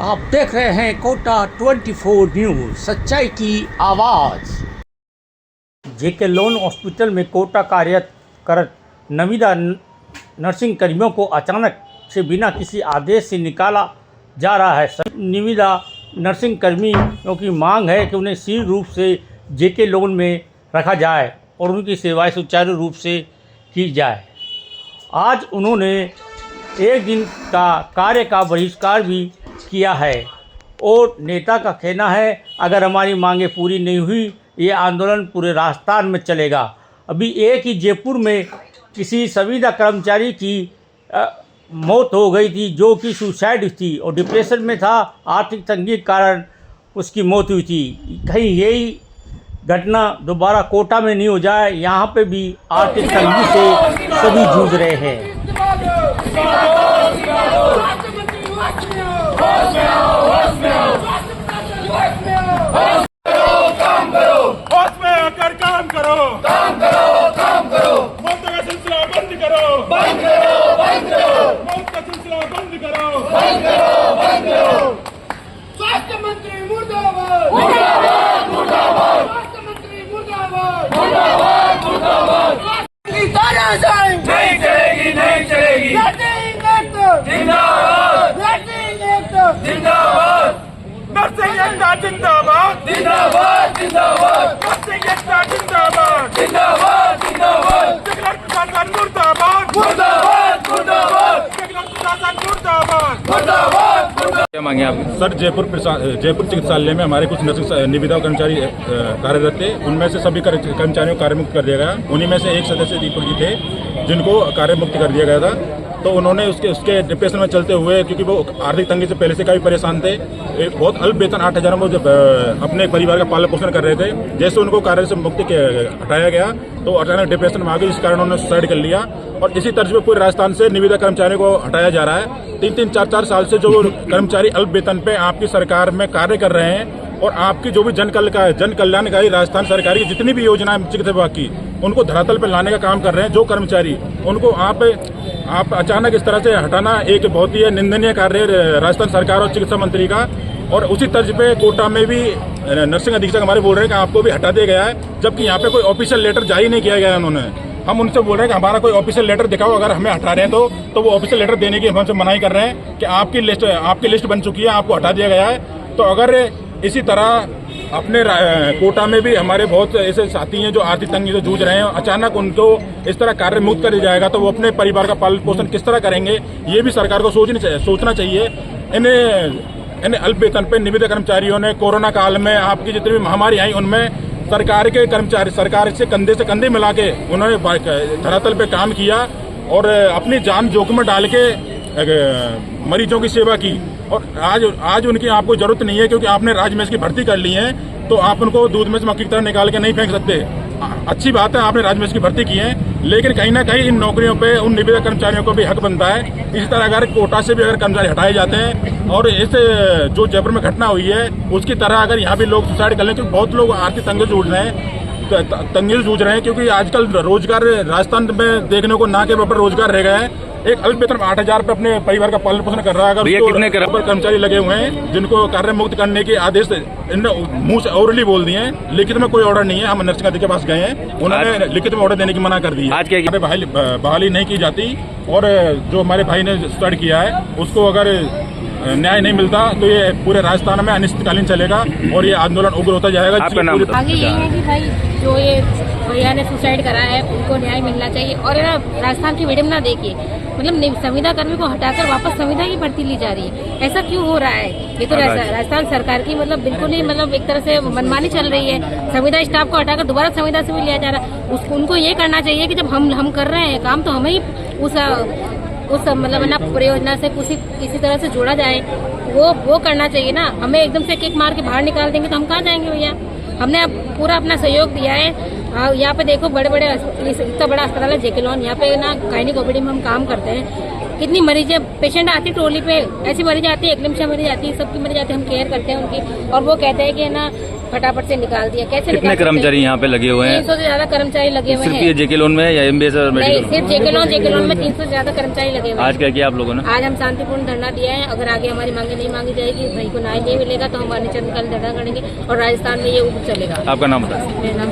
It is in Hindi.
आप देख रहे हैं कोटा 24 न्यूज़, सच्चाई की आवाज़। जेके लोन हॉस्पिटल में कोटा कार्यरत नविदा नर्सिंग कर्मियों को अचानक से बिना किसी आदेश से निकाला जा रहा है। निविदा नर्सिंग कर्मियों की मांग है कि उन्हें शीघ्र रूप से जेके लोन में रखा जाए और उनकी सेवाएं सुचारू रूप से की जाए। आज उन्होंने एक दिन का कार्य का बहिष्कार भी किया है और नेता का कहना है अगर हमारी मांगें पूरी नहीं हुई ये आंदोलन पूरे राजस्थान में चलेगा। अभी एक ही जयपुर में किसी संविदा कर्मचारी की मौत हो गई थी जो कि सुसाइड थी और डिप्रेशन में था, आर्थिक तंगी के कारण उसकी मौत हुई थी। कहीं यही घटना दोबारा कोटा में नहीं हो जाए। यहाँ पे भी आर्थिक तंगी से सभी जूझ रहे हैं। काम करो मौत का सिलसिला बंद करो मौत का सिलसिला बंद करो स्वास्थ्य मंत्री मुर्दाबाद स्वास्थ्य मंत्री मुर्दाबाद नहीं चलेगी जिंदाबाद नर्सिंग एकता जिंदाबाद नर्सिंग एकता जिंदाबाद जगलाल प्रशासन मुर्दाबाद जगलाल प्रशासन मुर्दाबाद। क्या मांगे आप? सर, जयपुर चिकित्सालय में हमारे कुछ नर्सिंग निविदा कर्मचारी कार्यरत थे। उनमें से सभी कर्मचारियों को कार्यमुक्त कर दिया गया। उन्हीं में से एक सदस्य दीपक जी थे जिनको कार्यमुक्त कर दिया गया था। तो उन्होंने उसके डिप्रेशन में चलते हुए, क्योंकि वो आर्थिक तंगी से पहले से काफ़ी परेशान थे, एक बहुत अल्प वेतन 8,000 में जब अपने परिवार का पालन पोषण कर रहे थे, जैसे उनको कार्य से मुक्ति हटाया गया तो अचानक डिप्रेशन में आ गई, इस कारण उन्होंने सुसाइड कर लिया। और इसी तर्ज पर पूरे राजस्थान से निविदा कर्मचारियों को हटाया जा रहा है। 3-3, 4-4 साल से जो कर्मचारी अल्प वेतन पे आपकी सरकार में कार्य कर रहे हैं और आपकी जो भी जन कल्याणकारी राजस्थान सरकार की जितनी भी योजनाएं चिकित्सा विभाग की, उनको धरातल पर लाने का काम कर रहे हैं जो कर्मचारी, उनको आप अचानक इस तरह से हटाना एक बहुत ही निंदनीय कार्य है राजस्थान सरकार और चिकित्सा मंत्री का। और उसी तर्ज पे कोटा में भी नर्सिंग अधीक्षक हमारे बोल रहे हैं कि आपको भी हटा दिया गया है, जबकि यहाँ पे कोई ऑफिशियल लेटर जारी नहीं किया गया है उन्होंने। हम उनसे बोल रहे हैं कि हमारा कोई ऑफिशियल लेटर दिखाओ, अगर हमें हटा रहे हैं तो वो ऑफिशियल लेटर देने की हमसे मनाही कर रहे हैं कि आपकी लिस्ट बन चुकी है, आपको हटा दिया गया है। तो अगर इसी तरह अपने कोटा में भी हमारे बहुत ऐसे साथी हैं जो आर्थिक तंगी से जूझ रहे हैं, अचानक उनको इस तरह कार्य मुक्त कर दिया जाएगा तो वो अपने परिवार का पालन पोषण किस तरह करेंगे, ये भी सरकार को सोचना चाहिए। इन्हें अल्प वेतन पे निविदा कर्मचारियों ने कोरोना काल में आपकी जितनी भी महामारी आई उनमें सरकार के कर्मचारी सरकार से कंधे मिला के उन्होंने धरातल पे काम किया और अपनी जान जोखिम में डाल के मरीजों की सेवा की। और आज उनकी आपको जरूरत नहीं है, क्योंकि आपने राज्य में इसकी भर्ती कर ली है, तो आप उनको दूध में से मक्खी की तरह निकाल के नहीं फेंक सकते। अच्छी बात है आपने राज्य में इसकी भर्ती की है, लेकिन कहीं ना कहीं इन नौकरियों पे उन निविदा कर्मचारियों को भी हक बनता है। इसी तरह अगर कोटा से भी अगर कर्मचारी हटाए जाते हैं और इस जो जयपुर में घटना हुई है उसकी तरह अगर यहाँ भी लोग सुसाइड कर लें, क्योंकि बहुत लोग आर्थिक तंगी जूझ रहे हैं, क्योंकि आजकल रोजगार राजस्थान में देखने को ना के बराबर रोजगार रह गए हैं। एक अल्प वेतन 8,000 पे अपने परिवार का पालन पोषण कर रहा है। अगर कितने कर्मचारी लगे हुए हैं जिनको कार्य मुक्त करने के आदेश मुंह से ऑर्डरली बोल दिए हैं, लिखित में कोई ऑर्डर नहीं है। हम नर्सिंग अधिकारी के पास गए हैं, उन्होंने लिखित में ऑर्डर देने की मना कर दी है। आज क्या बहाली नहीं की जाती और जो हमारे भाई ने स्टार्ट किया है उसको अगर न्याय नहीं मिलता तो ये पूरे राजस्थान में अनिश्चितकालीन चलेगा और ये आंदोलन उग्र होता जाएगा। आगे यही है कि भाई जो ये भैया ने सुसाइड करा है उनको न्याय मिलना चाहिए। और राजस्थान की विडम्बना देखिए, मतलब संविदा कर्मी को हटाकर वापस संविदा की भर्ती ली जा रही है। ऐसा क्यों हो रहा है? ये तो राजस्थान सरकार की मतलब बिल्कुल ही मतलब एक तरह से मनमानी चल रही है। संविदा स्टाफ को हटाकर दोबारा संविदा से भी लिया जा रहा है। उनको ये करना चाहिए कि जब हम कर रहे हैं काम तो हमें ही उस मतलब ना परियोजना से किसी तरह से जोड़ा जाए, वो करना चाहिए ना। हमें एकदम से किक मार के बाहर निकाल देंगे तो हम कहाँ जाएंगे भैया? हमने पूरा अपना सहयोग दिया है। यहाँ पे देखो बड़े इतना बड़ा अस्पताल है जेके लोन, यहाँ पे ना गायनिक ओपीडी में हम काम करते हैं। कितनी मरीज पेशेंट आती ट्रॉली पे, ऐसी मरीज आती है, एक निमिषा मरीज आती है, सबकी मरीज आती है, हम केयर करते हैं उनकी, और वो कहते हैं कि ना फटाफट से निकाल दिया। कैसे कितने कर्मचारी यहाँ पे लगे हुए हैं? 300 से ज्यादा कर्मचारी लगे हुए सिर्फ हैं। ये जेके लोन में या एमबीएस और नहीं, मेडिकल? सिर्फ जेके लोन में 300 से ज्यादा कर्मचारी लगे हुए हैं। आज क्या किया आप लोगों ने? आज हम शांतिपूर्ण धरना दिया है। अगर आगे हमारी मांगे नहीं मांगी जाएगी, भाई को न्याय नहीं मिलेगा, तो हम अनिश्चितकालीन धरना करेंगे और राजस्थान में ये उप चलेगा। आपका नाम बताएं। मेरा नाम